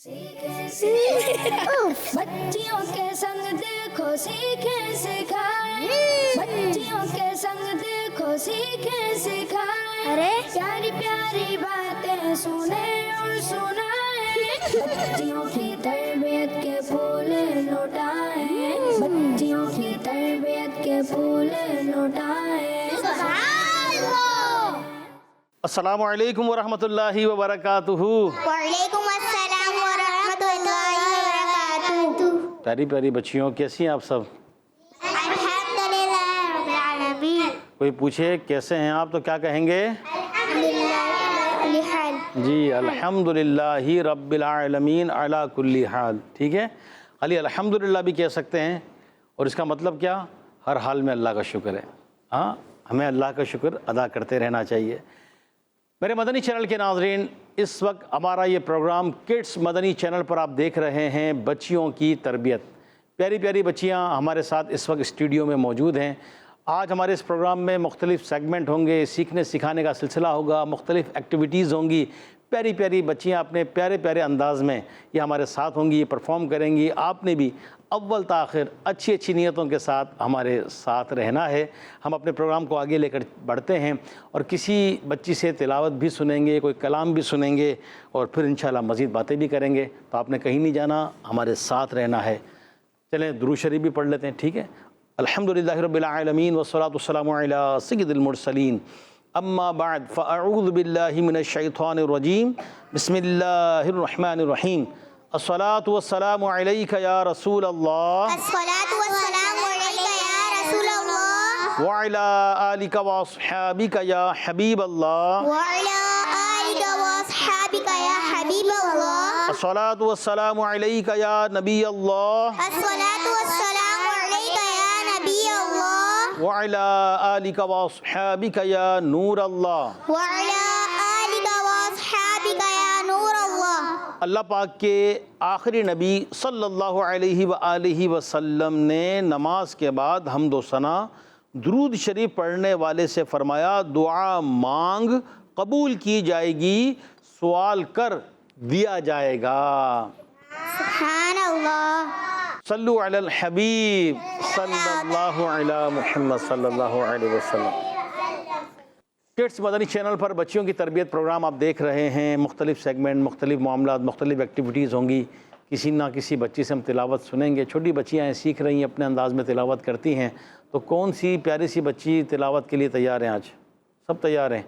بچیوں کے سنگ دیکھو سیکھیں سکھائیں، بچیوں کے سنگ دیکھو سیکھیں سکھائیں، ارے پیاری پیاری باتیں سنیں اور سنائیں، بچیوں کی تربیت کے پھول لوٹائیں، بچیوں کی تربیت کے پھول لوٹائیں۔ السلام علیکم ورحمۃ اللہ وبرکاتہ۔ وعلیکم السلام ورحمۃ اللہ وبرکاتہ۔ پیاری پیاری بچیوں، کیسی ہیں آپ سب؟ الحمدللہ رب العالمین۔ کوئی پوچھے کیسے ہیں آپ تو کیا کہیں گے؟ جی الحمدللہ رب العالمین علی کل حال، ٹھیک ہے؟ خالی الحمدللہ بھی کہہ سکتے ہیں، اور اس کا مطلب کیا؟ ہر حال میں اللہ کا شکر ہے۔ ہاں، ہمیں اللہ کا شکر ادا کرتے رہنا چاہیے۔ میرے مدنی چینل کے ناظرین، اس وقت ہمارا یہ پروگرام کڈس مدنی چینل پر آپ دیکھ رہے ہیں، بچیوں کی تربیت۔ پیاری پیاری بچیاں ہمارے ساتھ اس وقت اسٹوڈیو میں موجود ہیں۔ آج ہمارے اس پروگرام میں مختلف سیگمنٹ ہوں گے، سیکھنے سکھانے کا سلسلہ ہوگا، مختلف ایکٹیویٹیز ہوں گی۔ پیاری پیاری بچیاں اپنے پیارے پیارے انداز میں یہ ہمارے ساتھ ہوں گی، یہ پرفارم کریں گی۔ آپ نے بھی اول تاخر اچھی اچھی نیتوں کے ساتھ ہمارے ساتھ رہنا ہے۔ ہم اپنے پروگرام کو آگے لے کر بڑھتے ہیں، اور کسی بچی سے تلاوت بھی سنیں گے، کوئی کلام بھی سنیں گے، اور پھر انشاءاللہ مزید باتیں بھی کریں گے۔ تو آپ نے کہیں نہیں جانا، ہمارے ساتھ رہنا ہے۔ چلیں درود شریف بھی پڑھ لیتے ہیں، ٹھیک ہے؟ الحمدللہ رب العالمین والصلاة والسلام علی سید المرسلین، اما بعد فاعوذ باللہ من الشیطان الرجیم، بسم اللہ الرحمن الرحیم۔ الصلاة والسلام علیک یا رسول اللہ، الصلاة والسلام علیک یا رسول اللہ، وعلی آلک واصحابک یا حبیب اللہ، وعلی آلک واصحابک یا حبیب اللہ، الصلاة والسلام علیک یا نبی اللہ، الصلاة والسلام علیک یا نبی اللہ، وعلی آلک واصحابک یا نور اللہ۔ وعلی آلک واصحابک یا نور اللہ۔ اللہ پاک کے آخری نبی صلی اللہ علیہ وآلہ وسلم نے نماز کے بعد حمد و ثنا درود شریف پڑھنے والے سے فرمایا، دعا مانگ قبول کی جائے گی، سوال کر دیا جائے گا۔ سبحان اللہ۔ صلو علی الحبیب صلی اللہ علی محمد صلی اللہ علیہ وسلم۔ کڈس مدنی چینل پر بچیوں کی تربیت پروگرام آپ دیکھ رہے ہیں۔ مختلف سیگمنٹ، مختلف معاملات، مختلف ایکٹیویٹیز ہوں گی۔ کسی نہ کسی بچی سے ہم تلاوت سنیں گے۔ چھوٹی بچیاں ہیں، سیکھ رہی ہیں، اپنے انداز میں تلاوت کرتی ہیں۔ تو کون سی پیاری سی بچی تلاوت کے لیے تیار ہیں؟ آج سب تیار ہیں؟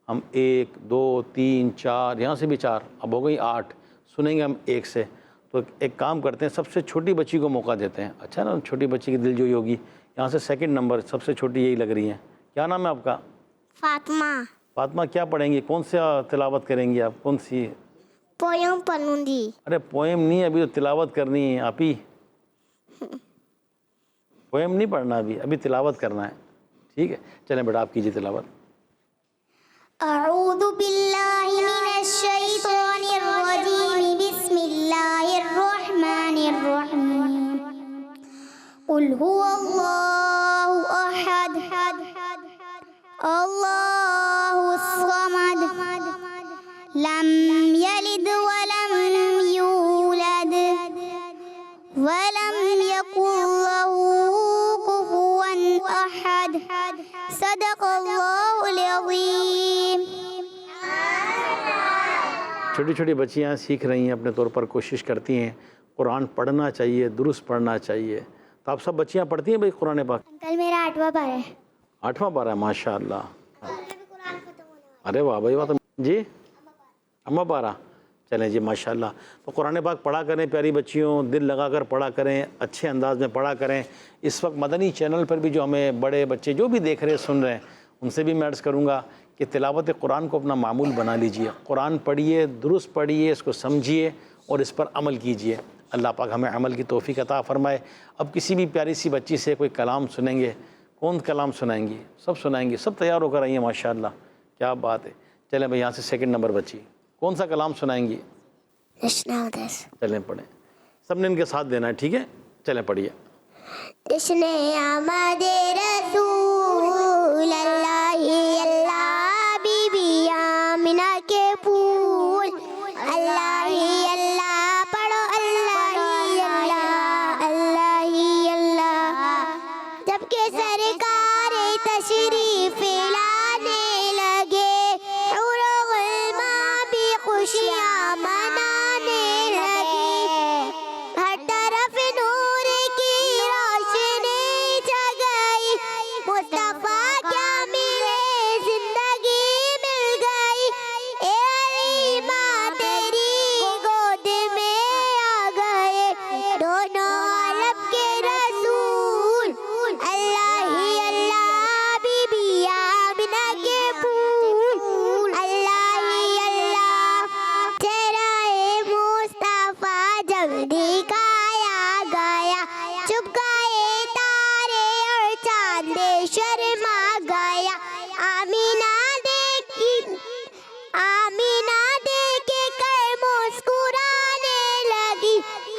ہم 1 2 3 4، یہاں سے بھی 4، اب ہو گئی 8، سنیں گے ہم 1 سے۔ تو ایک کام کرتے ہیں، سب سے چھوٹی بچی کو موقع دیتے ہیں۔ اچھا نا، چھوٹی بچی کی دل جوئی ہوگی۔ یہاں سے سیکنڈ نمبر، سب سے چھوٹی یہی لگ رہی ہیں۔ کیا نام ہے آپ کا؟ فاطمہ۔ فاطمہ، کیا پڑھیں گی؟ کون سا تلاوت کریں گی آپ؟ کون سی؟ پویم پڑھوں گی۔ ارے پویم نہیں، ابھی تو تلاوت کرنی ہے آپ ہی۔ پویم نہیں پڑھنا، ابھی تلاوت کرنا ہے، ٹھیک ہے؟ چلیں بیٹا، آپ کیجیے تلاوت۔ اعوذ باللہ من الشیطان الرجیم، بسم اللہ الرحمن الرحیم۔ قل هو اللہ احد، اللہ الصمد، لم یلد ولم یولد ولم یکن له کفوا احد، صدق اللہ العظیم۔ چھوٹی چھوٹی بچیاں سیکھ رہی ہیں، اپنے طور پر کوشش کرتی ہیں۔ قرآن پڑھنا چاہیے، درست پڑھنا چاہیے۔ تو آپ سب بچیاں پڑھتی ہیں بھائی قرآن پاک؟ انکل میرا 8واں پارہ ہے۔ 8واں پارہ ہے، ماشاء اللہ۔ ارے واہ بھائی واہ۔ جی اماں پارہ، چلیں جی ماشاء اللہ۔ تو قرآن پاک پڑھا کریں پیاری بچیوں، دل لگا کر پڑھا کریں، اچھے انداز میں پڑھا کریں۔ اس وقت مدنی چینل پر بھی جو ہمیں بڑے بچے جو بھی دیکھ رہے سن رہے ہیں، ان سے بھی میں عرض کروں گا کہ تلاوت قرآن کو اپنا معمول بنا لیجئے۔ قرآن پڑھیے، درست پڑھیے، اس کو سمجھیے اور اس پر عمل کیجئے۔ اللہ پاک ہمیں عمل کی توفیق عطا فرمائے۔ اب کسی بھی پیاری سی بچی سے کوئی کلام سنیں گے۔ کون کلام سنائیں گی؟ سب سنائیں گی، سب تیار ہو کر آئیے، ماشاء اللہ، کیا بات ہے۔ چلیں بھائی، یہاں سے سیکنڈ نمبر بچی، کون سا کلام سنائیں گی؟ چلیں پڑھیں، سب نے ان کے ساتھ دینا ہے، ٹھیک ہے؟ چلیں پڑھیے۔ جشن آمد رسول اللہ، اللہ بی بی آمنہ کے پھول، اللہ اللہ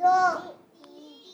2।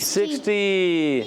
60।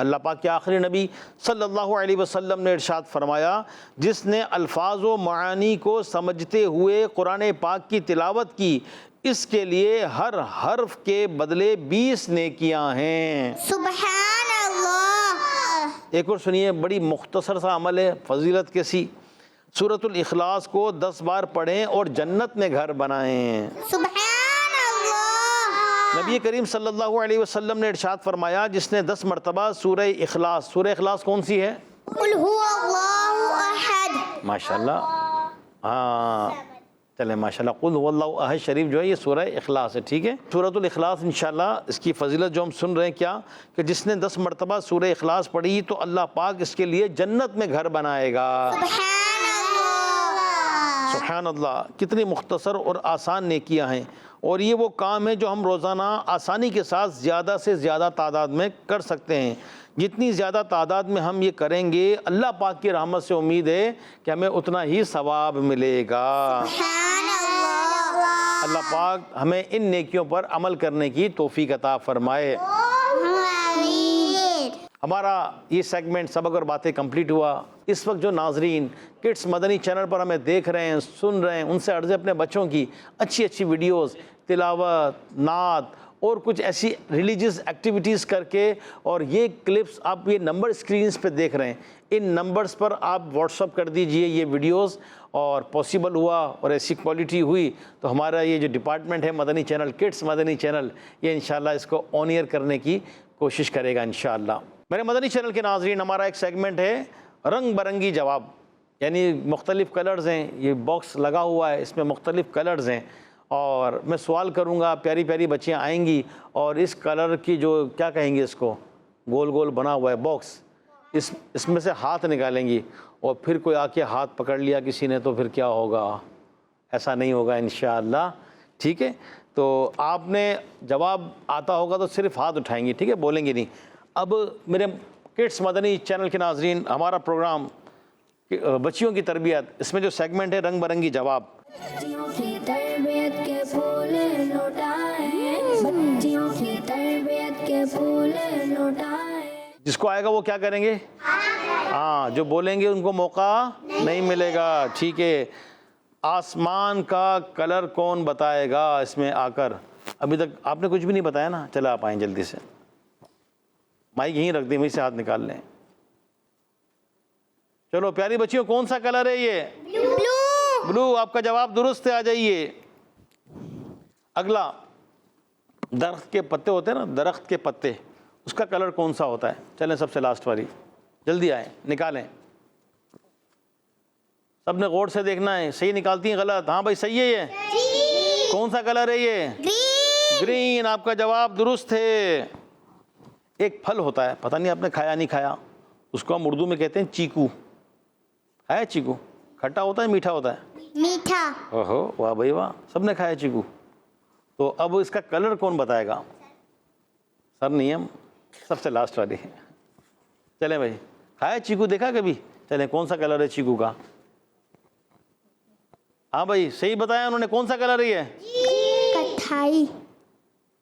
اللہ پاک کے آخری نبی صلی اللہ علیہ وسلم نے ارشاد فرمایا جس نے الفاظ و معانی کو سمجھتے ہوئے قرآن پاک کی تلاوت کی اس کے لیے ہر حرف کے بدلے 20 نیکیاں ہیں۔ سبحان اللہ۔ ایک اور سنیے، بڑی مختصر سا عمل ہے، فضیلت کیسی۔ سورۃ الاخلاص کو 10 بار پڑھیں اور جنت میں گھر بنائیں۔ سبحان اللہ۔ نبی کریم صلی اللہ علیہ وسلم نے ارشاد فرمایا جس نے 10 مرتبہ سورہ اخلاص کون سی ہے؟ قل هو اللہ احد۔ ماشاءاللہ، ہاں چلیں ماشاءاللہ، قل هو اللہ احد شریف جو ہے یہ سورہ اخلاص ہے، ٹھیک ہے۔ سورۃ الاخلاص انشاءاللہ اس کی فضیلت جو ہم سن رہے ہیں کیا کہ جس نے 10 مرتبہ سورہ اخلاص پڑھی تو اللہ پاک اس کے لیے جنت میں گھر بنائے گا۔ سبحان اللہ۔ سبحان اللہ، کتنی مختصر اور آسان نیکیاں ہیں، اور یہ وہ کام ہے جو ہم روزانہ آسانی کے ساتھ زیادہ سے زیادہ تعداد میں کر سکتے ہیں۔ جتنی زیادہ تعداد میں ہم یہ کریں گے اللہ پاک کی رحمت سے امید ہے کہ ہمیں اتنا ہی ثواب ملے گا۔ سبحان اللہ۔ اللہ پاک ہمیں ان نیکیوں پر عمل کرنے کی توفیق عطا فرمائے۔ آمین۔ ہمارا یہ سیگمنٹ سبق اور باتیں کمپلیٹ ہوا۔ اس وقت جو ناظرین کڈس مدنی چینل پر ہمیں دیکھ رہے ہیں، سن رہے ہیں، ان سے عرض ہے اپنے بچوں کی اچھی اچھی ویڈیوز، تلاوت، نعت اور کچھ ایسی ریلیجیس ایکٹیویٹیز کر کے، اور یہ کلپس آپ یہ نمبر اسکرینز پہ دیکھ رہے ہیں، ان نمبرز پر آپ واٹس اپ کر دیجئے یہ ویڈیوز، اور پاسبل ہوا اور ایسی کوالٹی ہوئی تو ہمارا یہ جو ڈپارٹمنٹ ہے مدنی چینل، کڈس مدنی چینل، یہ انشاءاللہ اس کو آن ایئر کرنے کی کوشش کرے گا انشاءاللہ۔ میرے مدنی چینل کے ناظرین، ہمارا ایک سیگمنٹ ہے رنگ برنگی جواب، یعنی مختلف کلرز ہیں، یہ باکس لگا ہوا ہے، اس میں مختلف کلرز ہیں، اور میں سوال کروں گا، پیاری پیاری بچیاں آئیں گی اور اس کلر کی جو کیا کہیں گے اس کو، گول گول بنا ہوا ہے باکس، اس میں سے ہاتھ نکالیں گی، اور پھر کوئی آ کے ہاتھ پکڑ لیا کسی نے تو پھر کیا ہوگا؟ ایسا نہیں ہوگا انشاءاللہ، ٹھیک ہے؟ تو آپ نے جواب آتا ہوگا تو صرف ہاتھ اٹھائیں گی، ٹھیک ہے، بولیں گے نہیں۔ اب میرے کڈس مدنی چینل کے ناظرین، ہمارا پروگرام بچیوں کی تربیت، اس میں جو سیگمنٹ ہے رنگ برنگی جواب، بچیوں کی تربیت کے پھول لوٹائیں، بچیوں کی تربیت کے پھول لوٹائیں۔ جس کو آئے گا وہ کیا کریں گے؟ ہاں، جو بولیں گے ان کو موقع نہیں ملے گا، ٹھیک ہے۔ آسمان کا کلر کون بتائے گا اس میں آ کر؟ ابھی تک آپ نے کچھ بھی نہیں بتایا نا، چلے آپ آئیں جلدی سے، مائک یہیں رکھ دیں، وہیں سے ہاتھ نکال لیں۔ چلو پیاری بچیوں، کون سا کلر ہے یہ؟ بلو۔ بلو، آپ کا جواب درست ہے، آ جائیے۔ اگلا، درخت کے پتے ہوتے ہیں نا، درخت کے پتے، اس کا کلر کون سا ہوتا ہے؟ چلیں سب سے لاسٹ والی، جلدی آئیں، نکالیں، سب نے غور سے دیکھنا ہے، صحیح نکالتی ہیں غلط؟ ہاں بھائی صحیح ہے یہ، کون سا کلر ہے یہ؟ گرین، آپ کا جواب درست ہے۔ ایک پھل ہوتا ہے، پتہ نہیں آپ نے کھایا نہیں کھایا، اس کو ہم اردو میں کہتے ہیں چیکو، ہے چیکو؟ کھٹا ہوتا ہے میٹھا ہوتا ہے؟ میٹھا۔ اوہو، واہ بھائی واہ، سب نے کھایا چیکو۔ تو اب اس کا کلر کون بتائے گا؟ سر نہیں، ہم سب سے لاسٹ والی، چلیں بھائی، کھایا چیکو، دیکھا کبھی؟ چلیں، کون سا کلر ہے چیکو کا؟ ہاں بھائی صحیح بتایا انہوں نے، کون سا کلر ہے یہ؟ کتھائی۔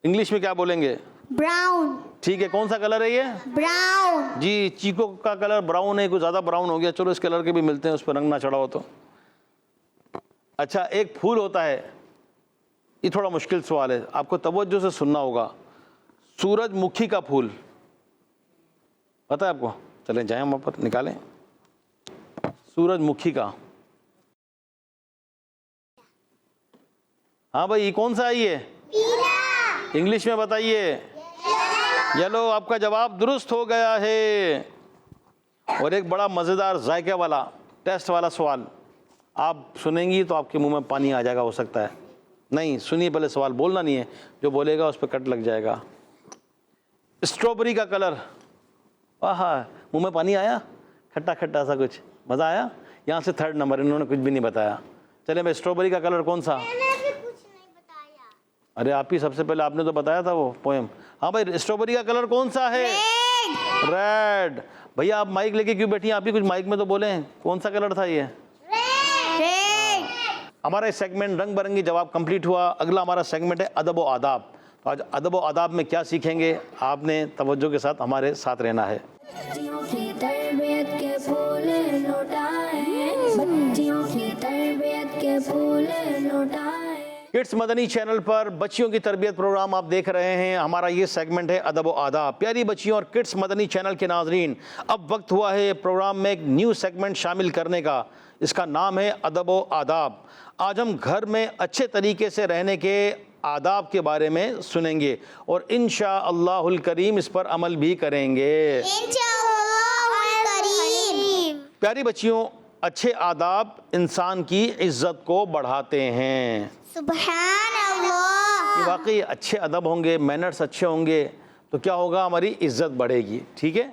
انگلش میں کیا بولیں گے؟ براؤن۔ ٹھیک ہے، کون سا کلر ہے یہ؟ براؤن۔ جی، چیکو کا کلر براؤن ہے، کوئی زیادہ براؤن ہو گیا، چلو اس کلر کے بھی ملتے ہیں، اس پہ رنگ نہ چڑھا ہو تو۔ اچھا، ایک پھول ہوتا ہے، یہ تھوڑا مشکل سوال ہے، آپ کو توجہ سے سننا ہوگا، سورج مکھی کا پھول پتہ ہے آپ کو؟ چلیں جائیں وہاں پر نکالیں، سورج مکھی کا، ہاں بھائی کون سا ہے یہ؟ انگلش میں بتائیے۔ یلو، آپ کا جواب درست ہو گیا ہے۔ اور ایک بڑا مزیدار ذائقے والا ٹیسٹ والا سوال آپ سنیں گی تو آپ کے منہ میں پانی آ جائے گا، ہو سکتا ہے نہیں سنیے، پہلے سوال بولنا نہیں ہے، جو بولے گا اس پہ کٹ لگ جائے گا۔ اسٹرابری کا کلر، آہا، منہ میں پانی آیا، کھٹا کھٹا سا کچھ، مزہ آیا؟ یہاں سے 3rd نمبر، انہوں نے کچھ بھی نہیں بتایا۔ چلیں بھائی، اسٹرابری کا کلر کون سا؟ ارے آپ ہی سب سے پہلے، آپ نے تو بتایا تھا وہ پوئم۔ ہاں بھائی، اسٹرابری کا کلر کون سا ہے؟ ریڈ۔ بھیا آپ مائک لے کے کیوں بیٹھی ہیں؟ آپ ہی کچھ مائک میں تو بولیں، کون سا کلر تھا یہ؟ ہمارا سیگمنٹ رنگ برنگی جواب کمپلیٹ ہوا۔ اگلا ہمارا سیگمنٹ ہے ادب و آداب۔ تو آج ادب و آداب میں کیا سیکھیں گے، آپ نے توجہ کے ساتھ ہمارے ساتھ رہنا ہے۔ بچیوں کی تربیت کے پھول لوٹائیں، بچیوں کی تربیت کے پھول لوٹائیں۔ کڈس مدنی چینل پر بچیوں کی تربیت پروگرام آپ دیکھ رہے ہیں۔ ہمارا یہ سیگمنٹ ہے ادب و آداب۔ پیاری بچیوں اور کڈس مدنی چینل کے ناظرین، اب وقت ہوا ہے پروگرام میں ایک نیو سیگمنٹ شامل کرنے کا، اس کا نام ہے ادب و آداب۔ آج ہم گھر میں اچھے طریقے سے رہنے کے آداب کے بارے میں سنیں گے اور انشاءاللہ الکریم اس پر عمل بھی کریں گے۔ انشاءاللہ الکریم۔ پیاری بچیوں، اچھے آداب انسان کی عزت کو بڑھاتے ہیں۔ سبحان اللہ۔ کہ واقعی اچھے ادب ہوں گے، مینرز اچھے ہوں گے تو کیا ہوگا، ہماری عزت بڑھے گی، ٹھیک ہے۔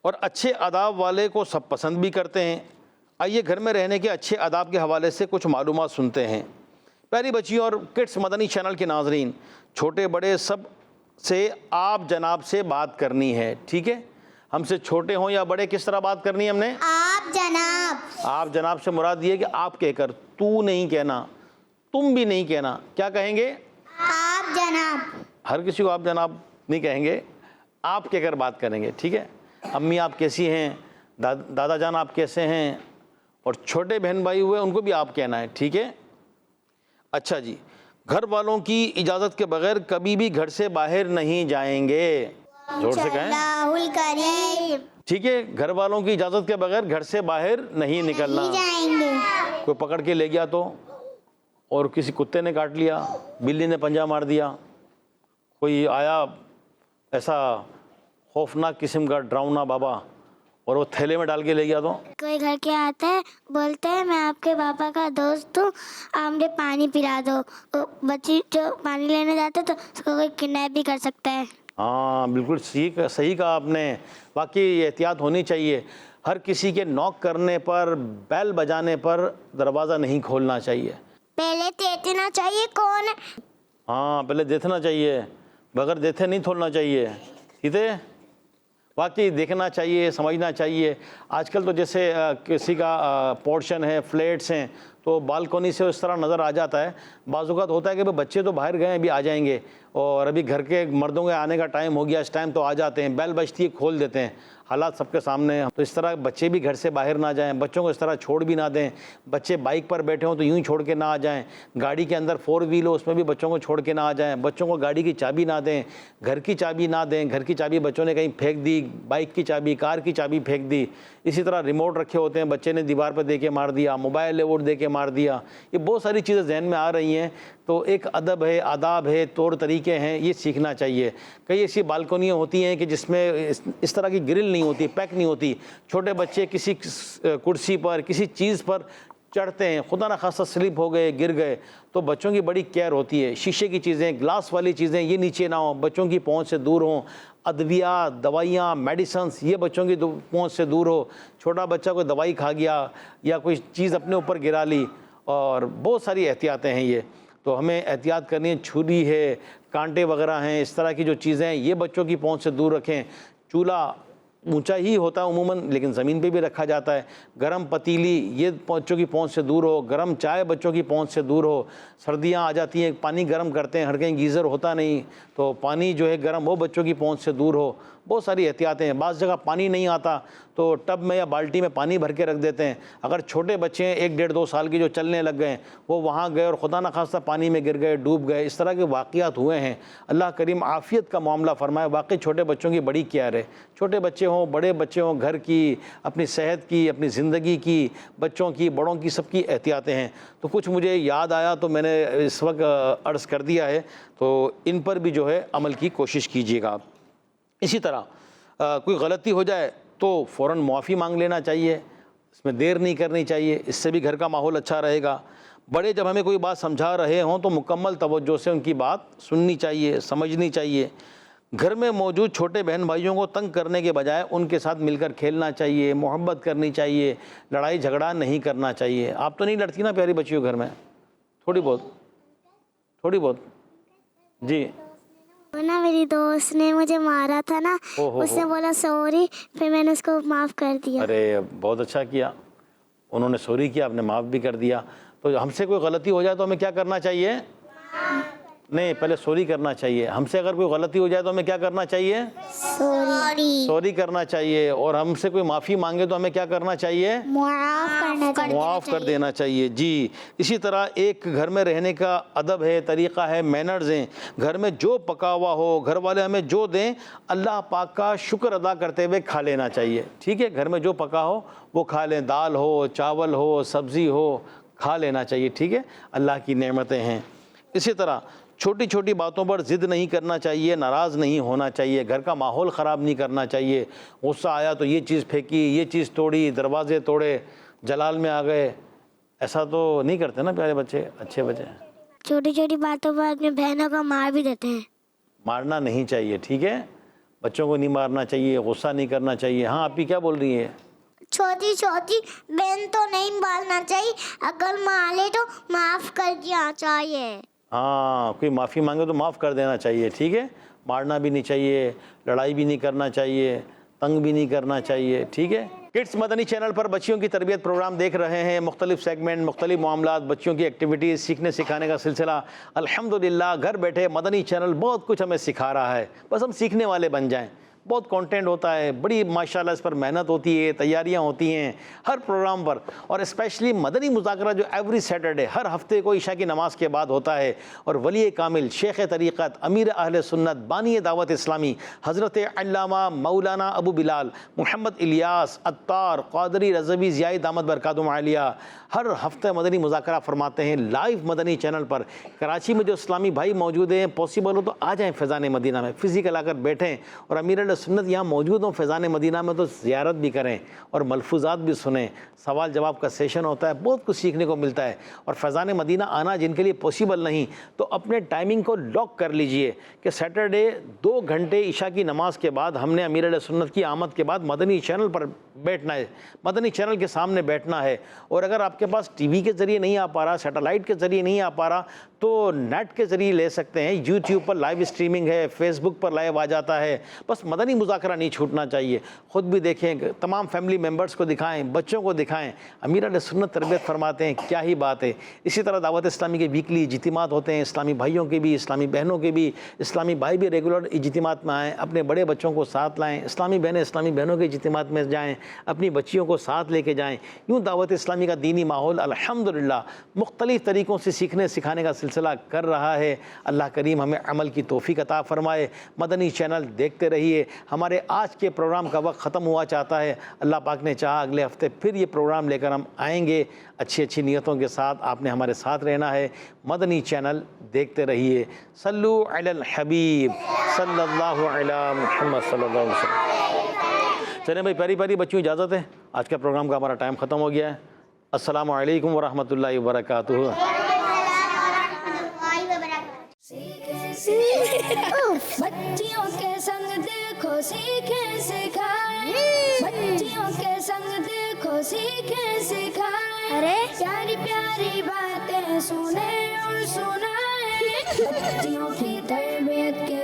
اور اچھے آداب والے کو سب پسند بھی کرتے ہیں۔ آئیے گھر میں رہنے کے اچھے آداب کے حوالے سے کچھ معلومات سنتے ہیں۔ پیاری بچیوں اور کڈس مدنی چینل کے ناظرین، چھوٹے بڑے سب سے آپ جناب سے بات کرنی ہے، ٹھیک ہے۔ ہم سے چھوٹے ہوں یا بڑے کس طرح بات کرنی ہے ہم نے؟ آپ جناب۔ آپ جناب سے مراد یہ ہے کہ آپ کہہ کر، تو نہیں کہنا، تم بھی نہیں کہنا، کیا کہیں گے؟ آپ جناب۔ ہر کسی کو آپ جناب نہیں کہیں گے، آپ کہہ کر بات کریں گے، ٹھیک ہے۔ امی آپ کیسی ہیں، دادا جان آپ کیسے ہیں، اور چھوٹے بہن بھائی ہوئے ان کو بھی آپ کہنا ہے، ٹھیک ہے۔ اچھا جی، گھر والوں کی اجازت کے بغیر کبھی بھی گھر سے باہر نہیں جائیں گے، زور سے کہیں۔ انشاءاللہ الکریم۔ ٹھیک ہے، گھر والوں کی اجازت کے بغیر گھر سے باہر نہیں نکلنا۔ نہیں جائیں گے۔ کوئی پکڑ کے لے گیا تو، اور کسی کتے نے کاٹ لیا، بلی نے پنجہ مار دیا، کوئی آیا ایسا خوفناک قسم کا ڈراؤنا بابا اور وہ تھیلے میں ڈال کے لے گیا تو کوئی گھر کے آتا ہے، بولتے ہیں میں آپ کے پاپا کا دوست ہوں، آپ مجھے پانی پلا دو، بچی جو پانی لینے جاتے تو اس کو کوئی کڈنیپ بھی کر سکتا ہے۔ ہاں بالکل صحیح کہا آپ نے، واقعی احتیاط ہونی چاہیے۔ ہر کسی کے نوک کرنے پر، بیل بجانے پر دروازہ نہیں کھولنا چاہیے۔ پہلے دیکھنا چاہیے کون ہے۔ ہاں پہلے دیکھنا چاہیے، بغیر دیکھے نہیں کھولنا چاہیے، ٹھیک ہے۔ واقعی دیکھنا چاہیے، سمجھنا چاہیے۔ آج کل تو جیسے کسی کا پورشن ہے، فلیٹس ہیں، تو بالکونی سے اس طرح نظر آ جاتا ہے۔ بعض اوقات ہوتا ہے کہ بچے تو باہر گئے ہیں، ابھی آ جائیں گے، اور ابھی گھر کے مردوں کے آنے کا ٹائم ہو گیا، اس ٹائم تو آ جاتے ہیں، بیل بجتی ہے کھول دیتے ہیں، حالات سب کے سامنے ہیں۔ تو اس طرح بچے بھی گھر سے باہر نہ جائیں، بچوں کو اس طرح چھوڑ بھی نہ دیں۔ بچے بائک پر بیٹھے ہوں تو یوں ہی چھوڑ کے نہ آ جائیں، گاڑی کے اندر 4 وہیل ہو اس میں بھی بچوں کو چھوڑ کے نہ آ جائیں، بچوں کو گاڑی کی چابی نہ دیں، گھر کی چابی نہ دیں، گھر کی چابی بچوں نے کہیں پھینک دی، بائک کی چابی، کار کی چابی پھینک دی۔ اسی طرح ریموٹ رکھے ہوتے ہیں، بچے نے دیوار پہ دے کے مار دیا، موبائل ہے وہ دے کے مار دیا، یہ بہت ساری چیزیں ذہن میں آ رہی ہیں۔ تو ایک ادب ہے، آداب ہے، طور طریقے ہیں، یہ سیکھنا چاہیے۔ کئی ایسی بالکونیاں ہوتی ہیں کہ جس میں اس طرح کی گرل نہیں ہوتی، پیک نہیں ہوتی، چھوٹے بچے کسی کرسی پر، کسی چیز پر چڑھتے ہیں، خدا نہ خواستہ سلپ ہو گئے، گر گئے، تو بچوں کی بڑی کیئر ہوتی ہے۔ شیشے کی چیزیں، گلاس والی چیزیں یہ نیچے نہ ہوں، بچوں کی پہنچ سے دور ہوں۔ ادویات، دوائیاں، میڈیسنس یہ بچوں کی پہنچ سے دور ہو۔ چھوٹا بچہ کوئی دوائی کھا گیا یا کوئی چیز اپنے اوپر گرا لی، اور بہت ساری احتیاطیں ہیں یہ، تو ہمیں احتیاط کرنی ہے۔ چھری ہے، کانٹے وغیرہ ہیں، اس طرح کی جو چیزیں ہیں یہ بچوں کی پہنچ سے دور رکھیں۔ چولہا اونچا ہی ہوتا ہے عموماً، لیکن زمین پہ بھی رکھا جاتا ہے۔ گرم پتیلی یہ بچوں کی پہنچ سے دور ہو۔ گرم چائے بچوں کی پہنچ سے دور ہو۔ سردیاں آ جاتی ہیں، پانی گرم کرتے ہیں، ہر کہیں گیزر ہوتا نہیں، تو پانی جو ہے گرم وہ بچوں کی پہنچ سے دور ہو۔ بہت ساری احتیاطیں ہیں۔ بعض جگہ پانی نہیں آتا تو ٹب میں یا بالٹی میں پانی بھر کے رکھ دیتے ہیں۔ اگر چھوٹے بچے ہیں 1 ڈیڑھ 2 سال کی جو چلنے لگ گئے، وہ وہاں گئے اور خدا نہ خواستہ پانی میں گر گئے، ڈوب گئے، اس طرح کے واقعات ہوئے ہیں۔ اللہ کریم عافیت کا معاملہ فرمائے۔ واقعی چھوٹے بچوں کی بڑی کیئر ہے، چھوٹے بچے ہوں، بڑے بچے ہوں، گھر کی، اپنی صحت کی، اپنی زندگی کی، بچوں کی، بڑوں کی، سب کی احتیاطیں ہیں۔ تو کچھ مجھے یاد آیا تو میں نے اس وقت عرض کر دیا ہے، تو ان پر بھی جو ہے عمل کی کوشش کیجیے گا۔ اسی طرح کوئی غلطی ہو جائے تو فوراً معافی مانگ لینا چاہیے، اس میں دیر نہیں کرنی چاہیے، اس سے بھی گھر کا ماحول اچھا رہے گا۔ بڑے جب ہمیں کوئی بات سمجھا رہے ہوں تو مکمل توجہ سے ان کی بات سننی چاہیے، سمجھنی چاہیے۔ گھر میں موجود چھوٹے بہن بھائیوں کو تنگ کرنے کے بجائے ان کے ساتھ مل کر کھیلنا چاہیے، محبت کرنی چاہیے، لڑائی جھگڑا نہیں کرنا چاہیے۔ آپ تو نہیں لڑتی نا پیاری بچیوں گھر میں؟ تھوڑی بہت جی۔ نا میری دوست نے مجھے مارا تھا نا، اس نے بولا سوری، پھر میں نے اس کو معاف کر دیا۔ ارے بہت اچھا کیا، انہوں نے سوری کیا، آپ نے معاف بھی کر دیا۔ تو ہم سے کوئی غلطی ہو جائے تو ہمیں کیا کرنا چاہیے؟ نہیں، پہلے سوری کرنا چاہیے. ہم سے اگر کوئی غلطی ہو جائے تو ہمیں کیا کرنا چاہیے؟ سوری کرنا چاہیے. اور ہم سے کوئی معافی مانگے تو ہمیں کیا کرنا چاہیے؟ معاف کر دینا چاہیے. جی. اسی طرح ایک گھر میں رہنے کا ادب ہے، طریقہ ہے، مینرز ہیں. گھر میں جو پکا ہوا ہو، گھر والے ہمیں جو دیں، اللہ پاک کا شکر ادا کرتے ہوئے کھا لینا چاہیے. ٹھیک ہے، گھر میں جو پکا ہو وہ کھا لیں. دال ہو، چاول ہو، سبزی ہو، کھا لینا چاہیے. ٹھیک ہے، اللہ کی نعمتیں ہیں. اسی طرح چھوٹی چھوٹی باتوں پر ضد نہیں کرنا چاہیے، ناراض نہیں ہونا چاہیے، گھر کا ماحول خراب نہیں کرنا چاہیے. غصہ آیا تو یہ چیز پھینکی، یہ چیز توڑی، دروازے توڑے، جلال میں آ گئے. ایسا تو نہیں کرتے نا پیارے بچے، اچھے بچے. چھوٹی چھوٹی باتوں پر اپنی بہنوں کو مار بھی دیتے ہیں. مارنا نہیں چاہیے. ٹھیک ہے، بچوں کو نہیں مارنا چاہیے، غصہ نہیں کرنا چاہیے. ہاں آپ ہی کیا بول رہی ہیں؟ چھوٹی چھوٹی بہن تو نہیں مارنا چاہیے، اگر مارے تو معاف کر دیا چاہیے. ہاں، کوئی معافی مانگے تو معاف کر دینا چاہیے. ٹھیک ہے، مارنا بھی نہیں چاہیے، لڑائی بھی نہیں کرنا چاہیے، تنگ بھی نہیں کرنا چاہیے. ٹھیک ہے. کڈس مدنی چینل پر بچیوں کی تربیت پروگرام دیکھ رہے ہیں. مختلف سیگمنٹ، مختلف معاملات، بچوں کی ایکٹیویٹیز، سیکھنے سکھانے کا سلسلہ. الحمدللہ گھر بیٹھے مدنی چینل بہت کچھ ہمیں سکھا رہا ہے. بس ہم سیکھنے والے بن جائیں. بہت کانٹینٹ ہوتا ہے، بڑی ماشاءاللہ اس پر محنت ہوتی ہے، تیاریاں ہوتی ہیں ہر پروگرام پر. اور اسپیشلی مدنی مذاکرہ جو ایوری سیٹرڈے ہر ہفتے کو عشاء کی نماز کے بعد ہوتا ہے. اور ولی کامل، شیخ طریقت، امیر اہل سنت، بانی دعوت اسلامی حضرت علامہ مولانا ابو بلال محمد الیاس عطار قادری رضوی زیائی دامت برکاتہم عالیہ ہر ہفتے مدنی مذاکرہ فرماتے ہیں لائیو مدنی چینل پر. کراچی میں جو اسلامی بھائی موجود ہیں، پاسبل ہو تو آ جائیں فیضان مدینہ میں، فزیکل آ کر بیٹھیں. اور امیر اہل سنت یہاں موجود ہوں فیضان مدینہ میں تو زیارت بھی کریں اور ملفوظات بھی سنیں. سوال جواب کا سیشن ہوتا ہے، بہت کچھ سیکھنے کو ملتا ہے. اور فیضان مدینہ آنا جن کے لیے پاسبل نہیں تو اپنے ٹائمنگ کو لاک کر لیجئے کہ سیٹرڈے 2 گھنٹے عشاء کی نماز کے بعد ہم نے امیر اہل سنت کی آمد کے بعد مدنی چینل پر بیٹھنا ہے، مدنی چینل کے سامنے بیٹھنا ہے. اور اگر آپ کے پاس ٹی وی کے ذریعے نہیں آ پا رہا، سیٹلائٹ کے ذریعے نہیں آ پا رہا تو نیٹ کے ذریعے لے سکتے ہیں. یوٹیوب پر لائیو اسٹریمنگ ہے، فیس بک پر لائیو آ جاتا ہے. بس مدنی مذاکرہ نہیں چھوٹنا چاہیے. خود بھی دیکھیں، تمام فیملی ممبرز کو دکھائیں، بچوں کو دکھائیں. امیر اہل سنت تربیت فرماتے ہیں، کیا ہی بات ہے. اسی طرح دعوت اسلامی کے ویکلی اجتماعات ہوتے ہیں، اسلامی بھائیوں کے بھی، اسلامی بہنوں کے بھی. اسلامی بھائی بھی ریگولر اجتماعات میں آئیں، اپنے بڑے بچوں کو ساتھ لائیں. اسلامی بہنوں کے اجتماعات میں جائیں، اپنی بچیوں کو ساتھ لے کے جائیں. یوں دعوت اسلامی کا دینی ماحول الحمدللہ مختلف طریقوں سے سیکھنے سکھانے کا سلسلہ کر رہا ہے. اللہ کریم ہمیں عمل کی توفیق عطا فرمائے. مدنی چینل دیکھتے رہیے. ہمارے آج کے پروگرام کا وقت ختم ہوا چاہتا ہے. اللہ پاک نے چاہا اگلے ہفتے پھر یہ پروگرام لے کر ہم آئیں گے اچھی اچھی نیتوں کے ساتھ. آپ نے ہمارے ساتھ رہنا ہے. مدنی چینل دیکھتے رہیے. صلو علی الحبیب صلی اللہ علی محمد صلی اللہ علیہ وسلم. چلیں بھائی، پیاری پیاری بچوں اجازت ہے، آج کا پروگرام کا ہمارا ٹائم ختم ہو گیا ہے. السلام علیکم ورحمۃ اللہ وبرکاتہ. بچیوں کے سنگ دیکھو سیکھیں سکھائیں، بچیوں کے سنگ دیکھو سیکھیں سکھائیں. پیاری پیاری باتیں سنیں اور سنائیں. بچیوں کی تربیت کے